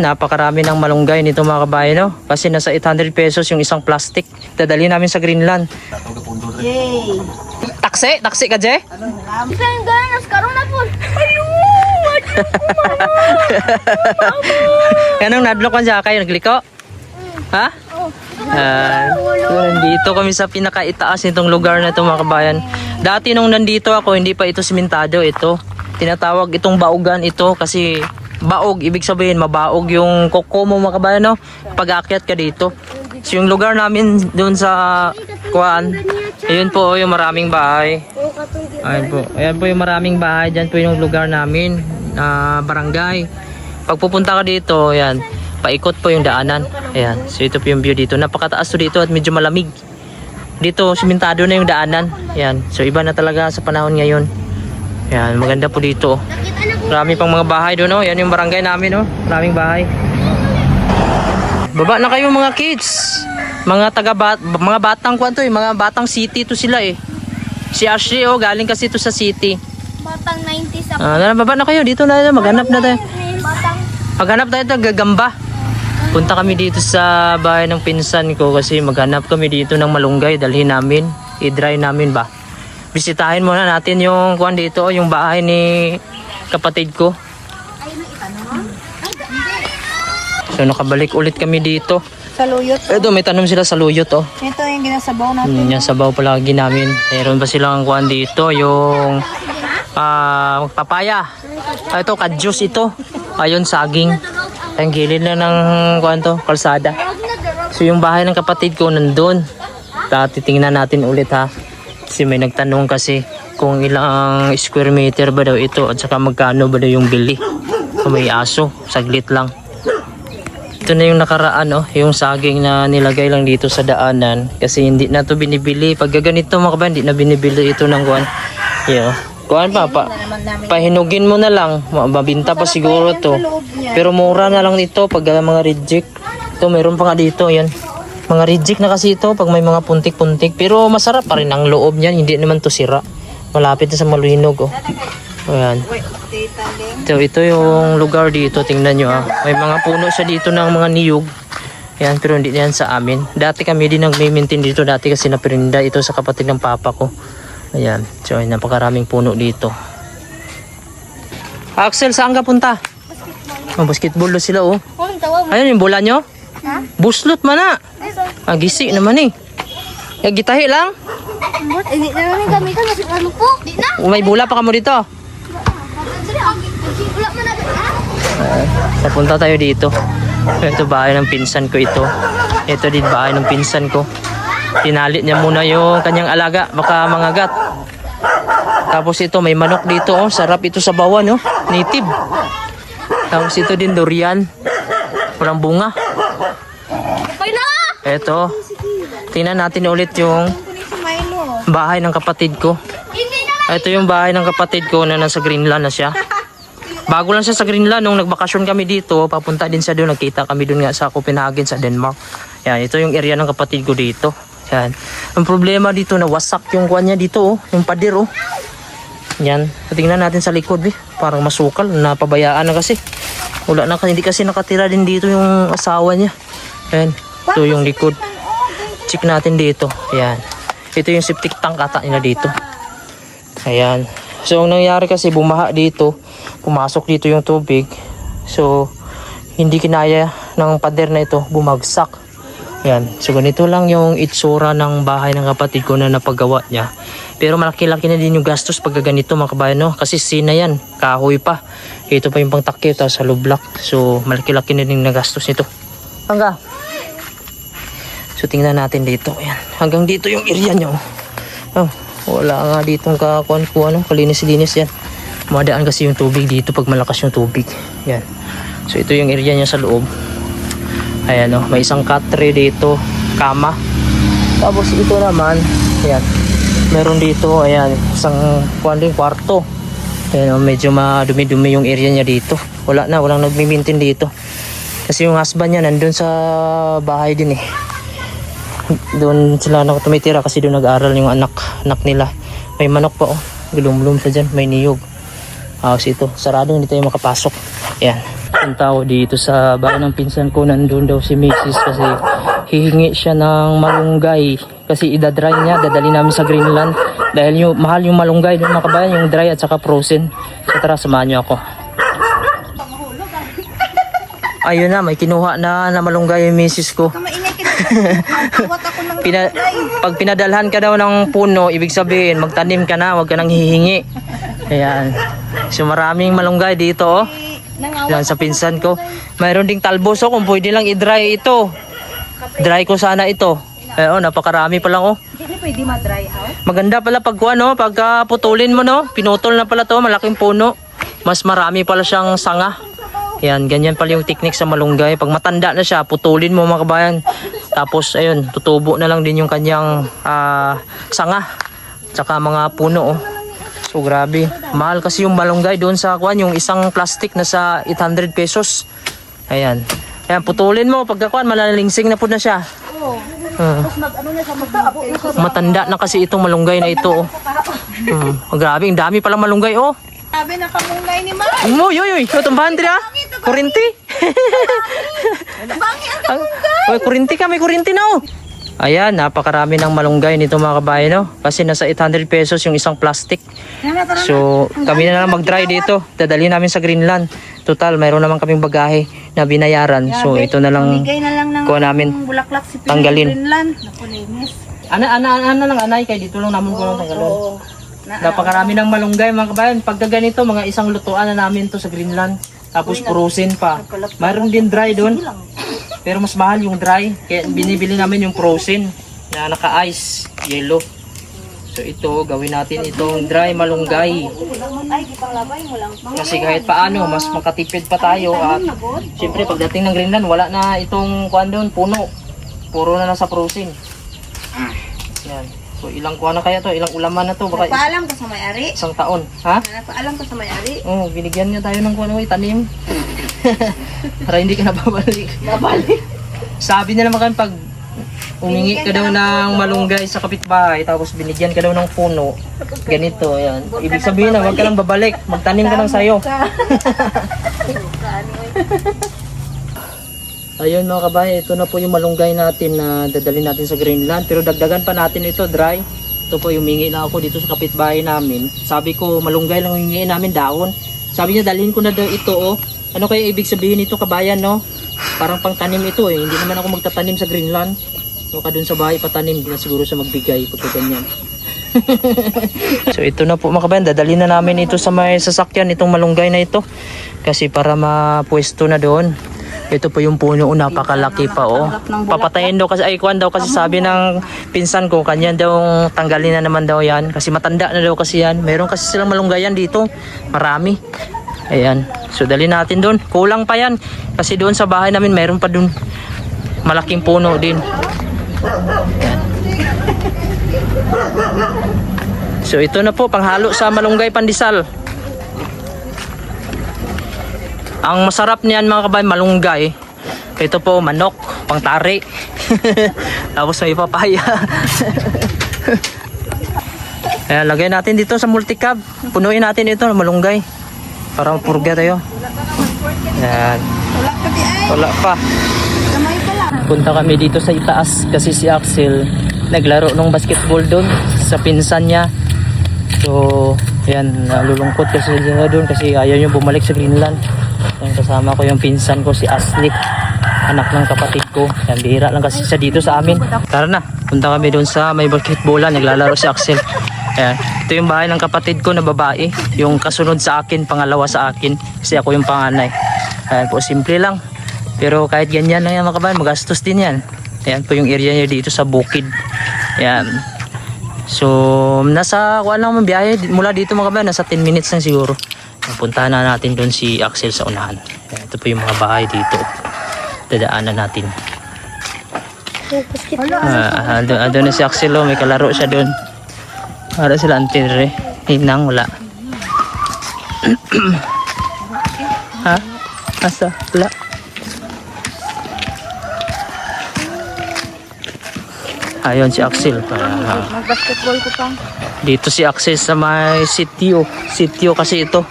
Napakarami ng malunggay nito mga kabayan, no? Kasi nasa 800 pesos yung isang plastic. Dadali namin sa Greenland. Yay! Taksi ka, Je? Saan ganas? Karoon na po! Anong nadlock ka siya kayo? Nagliko? Ha? So, nandito kami sa pinakaitaas nitong lugar na ito mga kabayan. Dati nung nandito ako, hindi pa ito simentado. Ito, tinatawag itong baogan ito kasi baog, ibig sabihin mabaog yung koko mo mga kabayan, no? Pag-aakyat ka dito. So yung lugar namin doon sa Kuan, ayun po yung maraming bahay. Ayan po yung maraming bahay. Diyan po yung lugar namin, barangay. Pag pupunta ka dito, ayan, paikot po yung daanan. Ayan, so ito po yung view dito. Napakataas to dito at medyo malamig. Dito, simentado na yung daanan. Ayan, so iba na talaga sa panahon ngayon. Ayan, maganda po dito. Marami pang mga bahay doon, oh. Yan yung barangay namin, oh. Maraming bahay. Baba na kayo mga kids. Mga batang kwan to, mga batang city to sila eh. Si Ashley, oh, galing kasi to sa city. Batang 90s ako. Baba na kayo, dito na maghanap na tayo. Batang... Maghanap tayo ito, gagamba. Punta kami dito sa bahay ng pinsan ko kasi maghanap kami dito ng malunggay. Dalhin namin, i-dry namin ba. Bisitahin muna natin yung kwan dito, yung bahay ni kapatid ko. So nakabalik ulit kami dito. Saluyot. Ito may tanom sila sa luyot, oh. Ito yung ginasabaw natin. Yung sabaw palagi namin. Mayroon ba silang kwan dito, yung papaya. Ito kadyos ito. Ayun saging. Ang gilid na ng kwan to, kalsada. So yung bahay ng kapatid ko nandun. Titingnan natin ulit ha. Kasi may nagtanong kasi kung ilang square meter ba daw ito at saka magkano ba daw yung bili. Kung may aso, saglit lang. Ito na yung nakaraan, oh, yung saging na nilagay lang dito sa daanan kasi hindi na to binibili. Pag ganito mga kabayan, hindi na binibili ito ng kuan. Yeah. Kuan pahinugin mo na lang, mabinta pa siguro to. Pero mura na lang ito pag mga reject. Ito meron pa nga dito, yan. Mga reject na kasi ito pag may mga puntik-puntik. Pero masarap pa rin ang loob niyan, hindi naman to sira. Malapit na sa maluhinog, oh. Ayan. Ito yung lugar dito, tingnan nyo, ah. May mga puno siya dito ng mga niyog. Ayan, pero hindi yan sa amin. Dati kami din nag-maintain dito dati kasi naperinda ito sa kapatid ng papa ko. Ayan, so napakaraming puno dito. Axel, saan ka punta? Basketball na sila, oh. Ayun yung bola nyo? Buslot man na. Gisi naman eh. Gitahi lang. Hindi na namin gamitan. Ano po? Di na. May bola pa ka mo dito. Napunta tayo dito. Ito bahay ng pinsan ko ito. Ito din bahay ng pinsan ko. Tinalit niya muna yung kanyang alaga. Baka mangagat. Tapos ito may manok dito, oh. Sarap ito sa bawan, oh. Native. Tapos ito din durian. Walang bunga. Ito. Tingnan natin ulit yung bahay ng kapatid ko. Ito yung bahay ng kapatid ko na nasa Greenland na siya. Bago lang siya sa Greenland. Nung nagbakasyon kami dito, papunta din siya doon. Nagkita kami doon nga sa Copenhagen sa Denmark. Yan, ito yung area ng kapatid ko dito. Yan. Ang problema dito na wasak yung kuwan niya dito, oh. Yung pader, oh. Yan. Tingnan natin sa likod, eh. Parang masukal. Napabayaan na kasi. Wala na, hindi kasi nakatira din dito yung asawa niya. Yan. Ito yung likod. Check natin dito. Yan. Ito yung septic tank ata nila dito. Ayan. So ang nangyari kasi bumaha dito. Pumasok dito yung tubig. So hindi kinaya ng pader na ito. Bumagsak. Ayan. So ganito lang yung itsura ng bahay ng kapatid ko na napagawa niya. Pero malaki-laki na din yung gastos pag ganito mga kabayan, no? Kasi sina yan. Kahoy pa. Ito pa yung pangtakip tapos sa lublak. So malaki-laki na din yung nagastos nito. Hangga. So tingnan natin dito. Ayan. Hanggang dito yung area nyo. Oh, wala nga ditong kakuan-kuan, kalinis-linis yan. Madaan kasi yung tubig dito pag malakas yung tubig. Yan. So ito yung area niya sa loob. Ayan, oh, may isang cat tray dito, kama. Tapos ito naman, ayan. Meron dito, ayan, isang kwarto. Ayan, oh, medyo madumi-dumi yung area niya dito. Walang nagmi-maintain dito. Kasi yung husband niya nandun sa bahay din eh. Doon sila tumitira kasi doon nag-aaral yung anak nila. May manok pa, oh. Gulum-gulum sa dyan, may niyog. Ito, sarado hindi tayo makapasok. Ayan. Punta ako dito sa bahay ng pinsan ko. Nandun daw si Mrs. kasi hihingi siya ng malunggay. Kasi idadry niya, dadali namin sa Greenland. Dahil mahal yung malunggay doon mga kabayan, yung dry at saka frozen. So tara, samahan niyo ako. Ayun na, may kinuha na malunggay yung Mrs. ko. Kamaingay kita. Awat ako ng Pag pinadalhan ka daw ng puno, ibig sabihin, magtanim ka na, wag ka nang hihingi. Ayan. So maraming malunggay dito, oh. Yan sa pinsan ko. Mayroon ding talbos, oh, kung pwede lang i-dry ito. Dry ko sana ito. Oh, napakarami pa lang, oh. Hindi pwede ma-dry out. Maganda pala pag ano, pagka putulin mo, no. Pinutol na pala to, malaking puno. Mas marami pala siyang sanga. Yan, ganyan pala yung technique sa malunggay. Pag matanda na siya, putulin mo mga kabayan. Tapos, ayun, tutubo na lang din yung kanyang sanga. Tsaka mga puno, oh. So, grabe. Mahal kasi yung malunggay doon sa kuan, yung isang plastic na sa 800 pesos. Ayan. Ayan, putulin mo. Pagka kuan, malalingsing na po na siya. Matanda na kasi itong malunggay na ito, oh. Grabe, ang dami palang malunggay, oh. Sabi na kamunggay ni Ma. Uy, tumbahan dira. Kurinti. Oy, kurinti ka, may kurinti na, oh. Ayan, napakarami ng malunggay nito mga kabayan, no? Kasi nasa 800 pesos yung isang plastic. So, kami na lang mag-dry dito. Dadali namin sa Greenland. Total, mayroon naman kaming bagahe na binayaran. So, ito na lang Bigay na lang ng kuha namin. bulaklak si Tanggalin. Greenland. Naku, linis. Ana lang, anay, kay dito lang namin kulang tanggalon. Napakarami ng malunggay mga kabayan. Pagka ganito, mga isang lutuan na namin to sa Greenland. Tapos frozen pa. Mayroon din dry doon. Pero mas mahal yung dry. Kaya binibili namin yung frozen na naka-ice, yellow. So ito, gawin natin itong dry malunggay. Kasi kahit paano, mas makatipid pa tayo. At syempre pagdating ng Greenland, wala na itong kuan doon, puno. Puro na nasa frozen. Yan. So ilang kuha na kaya to? Ilang ulaman na to? Baka Nagpaalam ka sa may-ari. isang taon. Ha? Nagpaalam ka sa may-ari. Oh, binigyan niya tayo ng kuha tanim. Para hindi ka na babalik. Sabi nila naman pag umingi ka daw ng malunggay sa kapitbahay tapos binigyan ka daw ng puno. Ganito, yan. Ibig sabihin na huwag ka lang babalik. Magtanim ka lang sa'yo. Ayun mga kabahay, ito na po yung malunggay natin na dadalhin natin sa Greenland. Pero dagdagan pa natin ito, dry. Ito po, humingi na ako dito sa kapitbahay namin. Sabi ko, malunggay lang humingi namin dahon. Sabi niya, dalhin ko na daw ito, oh. Ano kaya ibig sabihin nito kabayan, no? Parang pangtanim ito, eh. Hindi naman ako magtatanim sa Greenland. No, ka dun sa bahay patanim, hindi na siguro sa magbigay pagka ganyan. So ito na po mga kabayan, dadalhin na namin ito sa may sasakyan, itong malunggay na ito. Kasi para mapwesto na doon. Ito po yung puno, napakalaki pa, oh. Papatayin daw kasi, ay kuwan daw kasi sabi ng pinsan ko, kanya daw tanggalin na naman daw yan. Kasi matanda na daw kasi yan. Meron kasi silang malunggayan dito, marami. Ayan, so dali natin doon. Kulang pa yan, kasi doon sa bahay namin meron pa doon. Malaking puno din. Ayan. So ito na po, panghalo sa malunggay pandesal. Ang masarap niyan mga kabayan, malunggay. Ito po, manok, pangtari. Tapos may papaya. Ayan, lagay natin dito sa multicab. Punuin natin ito, malunggay. Para mapurga tayo. Ayan. Wala pa. Punta kami dito sa itaas kasi si Axel naglaro ng basketball doon sa pinsan niya. So, ayan, nalulungkot kasi siya doon kasi ayaw niya bumalik sa Greenland. Ayan, kasama ko yung pinsan ko si Ashley, anak ng kapatid ko. Ayan, bihira lang kasi siya dito sa amin. Tara na, punta kami doon sa may basketballan, naglalaro si Axel. Ayan, ito yung bahay ng kapatid ko na babae, yung kasunod sa akin, pangalawa sa akin, kasi ako yung panganay. Ayan po, simple lang. Pero kahit ganyan lang yan mga kabayan, magastos din yan. Ayan po yung area niya dito sa bukid. Ayan. So, nasa kuha lang biyahe mula dito mga kabayan, nasa 10 minutes lang siguro. Puntahan na natin doon si Axel sa unahan. Ayan, ito po yung mga bahay dito. Dadaanan natin. Doon na si Axel, oh, may kalaro siya doon. Para sila antire. Hinang, wala. Ha? Asa? Wala. Ayun si Axel. Mag-basketball ko pa. Dito si Axel sa may sitio. Sitio kasi ito.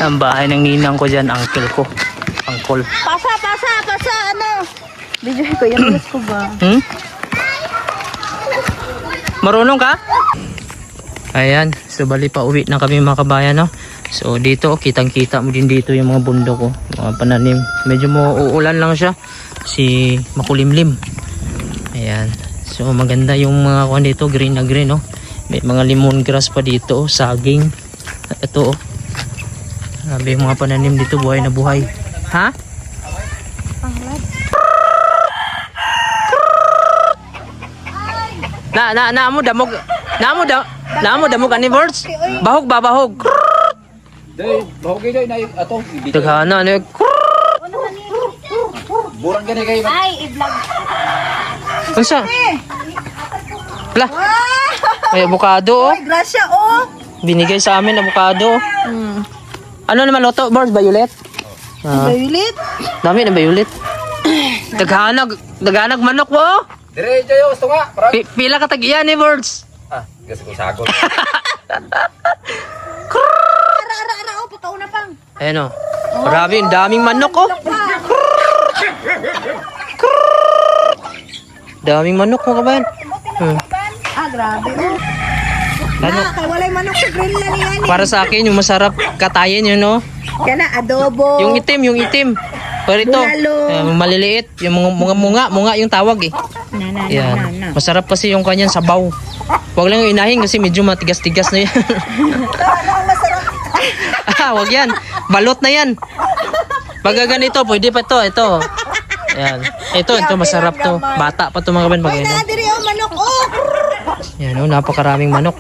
Ang bahay ng ninang ko dyan, uncle ko. Ang pineapple. Pasa, ano? Video ko, yan ulit ko ba? Marunong ka? Ayan, so bali pa uwi na kami mga kabayan, no? So dito, kitang-kita mo din dito yung mga bundok ko, mga pananim. Medyo uulan lang siya, si makulimlim. Ayan, so maganda yung mga kuwan dito, green na green, no? May mga lemongrass pa dito, saging. Ito, oh. Sabi yung mga pananim dito, buhay na buhay. Ha? Naamo damog. Naamo damog ani birds. Bahog ba bahog. Day, bahog kayo na ato. Daghana ano. Burang gani kayo. Ay, i-vlog. Unsa? Pla. May avocado, oh. Ay, grasya, oh. Binigay sa amin avocado. Ano naman loto, birds, violet? Violet. Dami na violet. Daghanag manok mo. Dire jayo gusto nga. Parang Pila ka tagiyan ni birds. gas ko sagot. Ara, oh, pagkaw na pang. Ayan, oh. Grabe, ang daming manok, oh. Daming manok, mga kabayan. Ah, grabe, oh. Ano? Kay walay manok sa grill na niyan. Para sa akin, yung masarap katayin yun, no? Kaya na, adobo. Yung itim. Pero ito, Bulalo. maliliit. Yung munga yung tawag, eh. Yan. Masarap kasi yung kanyang sabaw. Huwag lang yung inahin kasi medyo matigas-tigas na yan. Wag yan. Balot na yan. Pag ganito, pwede pa ito. Ito. Yan. Ito masarap to. Bata pa to mga kabayan. Pag Ay, ganyan. nadiri, oh, manok, oh. Yan, oh, napakaraming manok.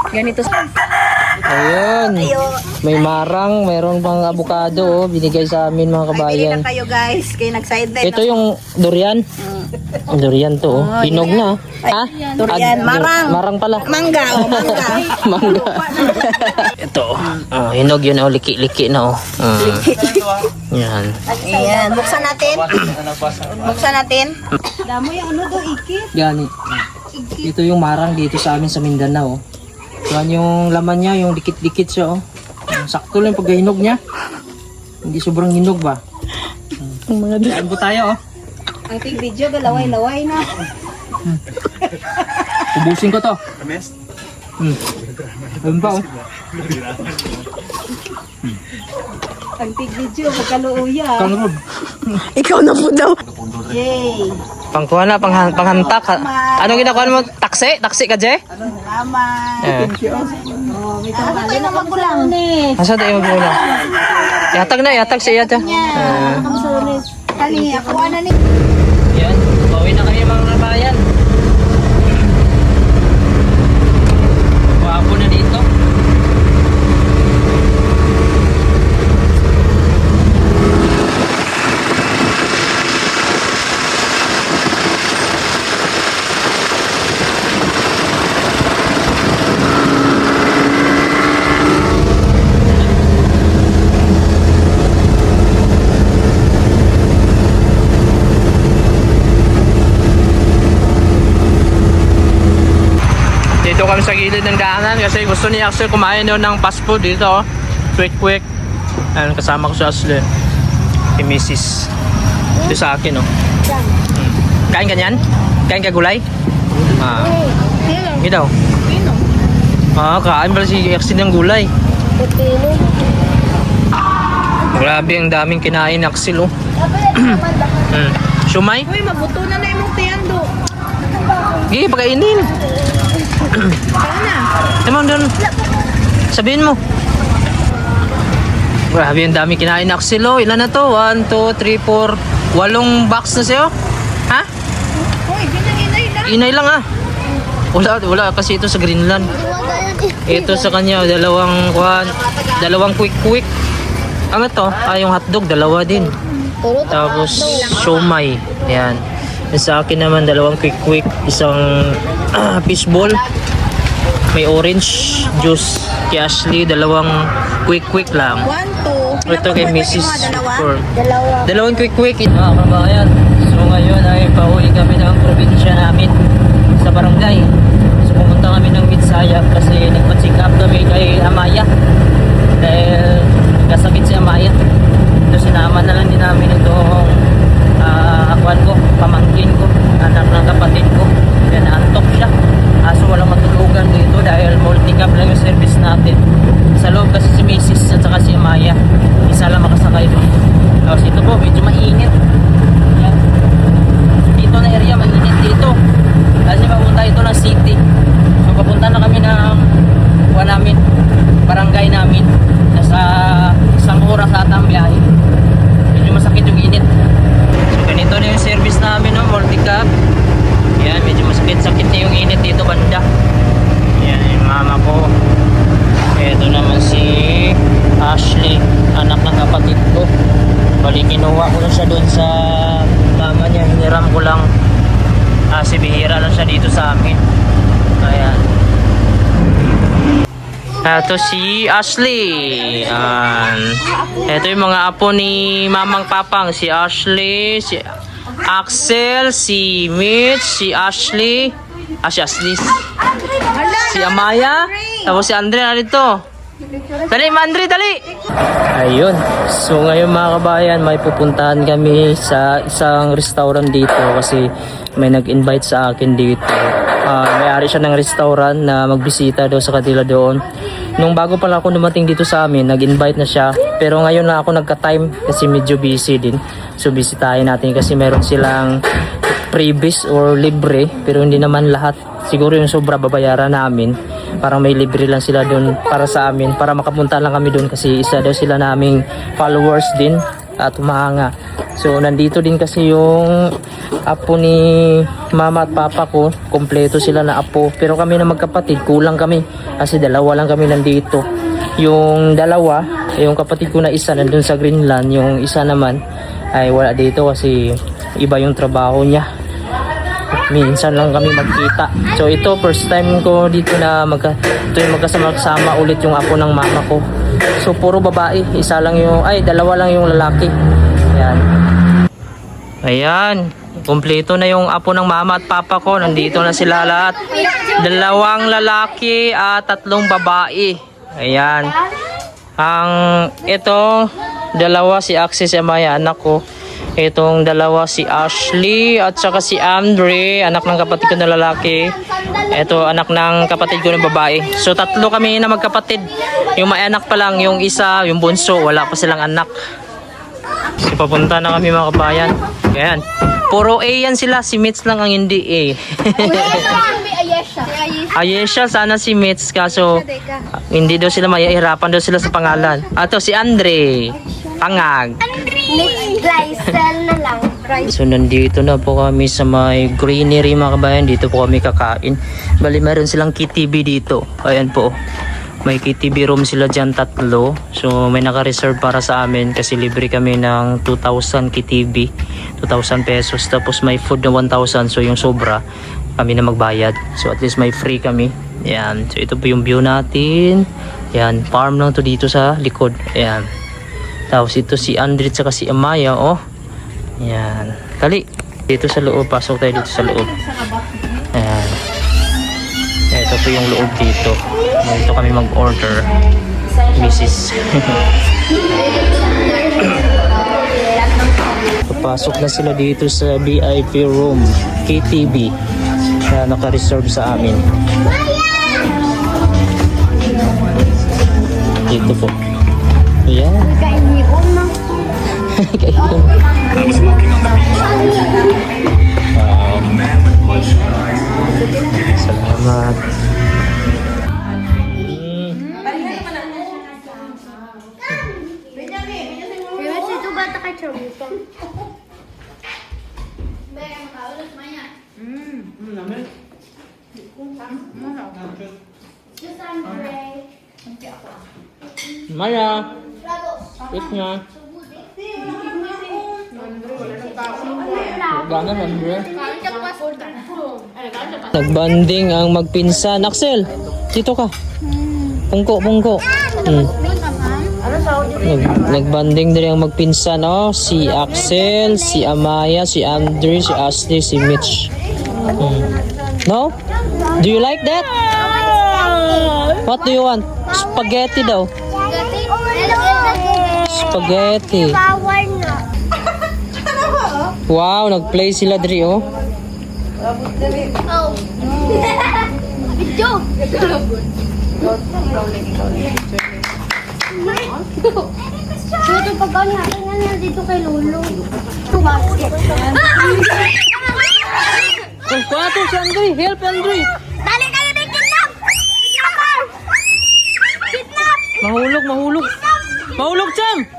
Ganito. Ayun. May marang, mayroon pang avocado, oh, binigay sa amin mga Ay, bili kabayan. na kayo, guys. Kayo nag-sideline. Ito yung durian. Durian to, oh. Hinog na. Ha? Durian, marang. Marang pala. Mangga, oh, mangga. Mangga. Ito, oh, hinog yun, oh, liki-liki na, oh. Yan. Ayan, buksan natin. Buksan natin. Damo yung ano do, ikit. Gani. Ito yung marang dito sa amin sa Mindanao. Yan yung laman niya, yung dikit-dikit siya, oh. Sakto lang pag hinog niya. Hindi sobrang hinog ba? Kain po tayo, oh. Ang tig video, galaway-laway na. Ubusin ko to. Ayun pa, oh. Ang tig video, magkaluuya. Kangrod. Ikaw na po daw. Yay. Pangkuha na, panghantak. Anong ginakuha mo? Taksi? Taksi ka, Je? Salamat. Eh. May tanghali na magulang. Asa tayo magmula? Yatag siya yata. Kali, ako na ni. Yan, pauwi na kami mga kabayan. Wapo na dito. Dito kami sa gilid ng daanan kasi gusto ni Axel kumain yun ng fast food dito, oh. Quick. Ayan, kasama ko si Axel. Si Mrs. Ito sa akin, oh. Kain ka niyan? Kain ka gulay? Ito. Kain pala si Axel ng gulay. Grabe, ang daming kinain ni Axel, oh. Shumay? Uy, mabuto na na imong tiyando. Gigi, pagkainin. Kaya na. Emang doon. Sabihin mo. Grabe, ang dami kinain na Axel, oh. Ilan na to? 1, 2, 3, 4 8 box na sa'yo? Ha? Uy, ginay na. Inay lang, ah. Wala kasi ito sa Greenland. Ito sa kanya, dalawang quick. Ano to? Yung hotdog, dalawa din. Tapos siomay. Yan. Sa akin naman, dalawang quick, isang fishball. May orange juice. Kay Ashley, dalawang quick lang. 1, 2. Ito kay Mrs. Four. Dalawa. Dalawang quick. Mga kabayan. So ngayon ay pauwi kami ng probinsya namin sa barangay. So pumunta kami ng Midsaya kasi nagpa-check up kami kay Amaya. Dahil kasakit si Amaya. Ito sinama na lang din namin itong akuan ko, pamangkin ko, anak ng kapatid ko. Yan, antok siya. Kaso walang matulugan dito dahil multi-cab lang yung service natin. Sa loob kasi si Mrs. at saka si Amaya. Isa lang makasakay doon. Tapos ito po, medyo mainit. Yan. Dito na area, mainit dito. Kasi papunta ito ng city. So papunta na kami ng namin, barangay namin. Nasa 1 oras ata ang biyahe. Medyo masakit yung init. So ganito na yung service namin, no? Multi-cab. Yan, medyo masakit-sakit na yung init dito banda. Yan, yung mama ko. Ito naman si Ashley, anak ng kapatid ko. Bali, kinuha ko lang siya doon sa mama niya. Hiniram ko lang. Si bihira lang siya dito sa amin. Ayan. Ito si Ashley. Ito yung mga apo ni Mamang Papang. Si Ashley, si Axel, si Mitch, si Ashley. Si Ashley. Si Amaya. Tapos si Andre narito. Dali, Andre, dali! Ayun. So ngayon mga kabayan, may pupuntahan kami sa isang restaurant dito kasi may nag-invite sa akin dito. May-ari siya ng restaurant na magbisita daw sa kanila doon. Nung bago pala ako dumating dito sa amin, nag-invite na siya. Pero ngayon na ako nagka-time kasi medyo busy din. So bisitahin natin kasi meron silang freebies or libre. Pero hindi naman lahat. Siguro yung sobra babayaran namin. Parang may libre lang sila doon para sa amin. Para makapunta lang kami doon kasi isa daw sila naming followers din at humahanga. So nandito din kasi yung apo ni mama at papa ko. Kompleto sila na apo. Pero kami na magkapatid, kulang kami. Kasi dalawa lang kami nandito. Yung dalawa, yung kapatid ko na isa nandun sa Greenland. Yung isa naman ay wala dito kasi iba yung trabaho niya. Minsan lang kami magkita. So ito first time ko dito na ito yung magkasama ulit yung apo ng mama ko. So puro babae, dalawa lang yung lalaki. Ayan. Ayan, kumpleto na yung apo ng mama at papa ko. Nandito na sila lahat. 2 lalaki at 3 babae. Ayan. Ito, 2 si Axis, si Amaya, anak ko. Itong 2 si Ashley at saka si Andre, anak ng kapatid ko na lalaki. Ito, anak ng kapatid ko na babae. So 3 kami na magkapatid. Yung may anak pa lang, yung isa, yung bunso, wala pa silang anak. So papunta na kami mga kabayan. Ayan. Puro A yan sila, si Mitch lang ang hindi A. Ayesha, sana si Mitch kaso hindi daw sila mahihirapan daw sila sa pangalan. Ato si Andre, Pangag. So nandito na po kami sa may greenery mga kabayan. Dito po kami kakain. Bali meron silang KTV dito. Ayan po. May KTV room sila dyan 3. So may naka-reserve para sa amin kasi libre kami ng 2,000 KTV. 2,000 pesos. Tapos may food na 1,000. So yung sobra kami na magbayad. So at least may free kami. Ayan. So ito po yung view natin. Ayan. Farm lang to dito sa likod. Ayan. Tapos ito si Andre at saka si Amaya. Oh. Ayan. Kali. Dito sa loob. Pasok tayo dito sa loob. Ayan. Ito po yung loob dito. Dito kami mag-order. Mrs. Papasok na sila dito sa VIP room. KTV. Na naka-reserve sa amin. Dito po. Ayan. Salamat. Maya. Wait nga. Gana Andre. Nagbanding ang magpinsan. Axel, dito ka. Pungko. Nagbanding din ang magpinsan. Oh, si Axel, si Amaya, si Andre, si Ashley, si Mitch. No? Do you like that? What do you want? Spaghetti daw. spaghetti. Power na. Wow, nag-play sila diri oh. Oh. Video. Dito pag natin na dito kay Lolo. Basket. Oh, kwato si Andre, help Andre. Dali kayo din kidnap. Kidnap. Mahulog, mahulog. Mahulog, Cham!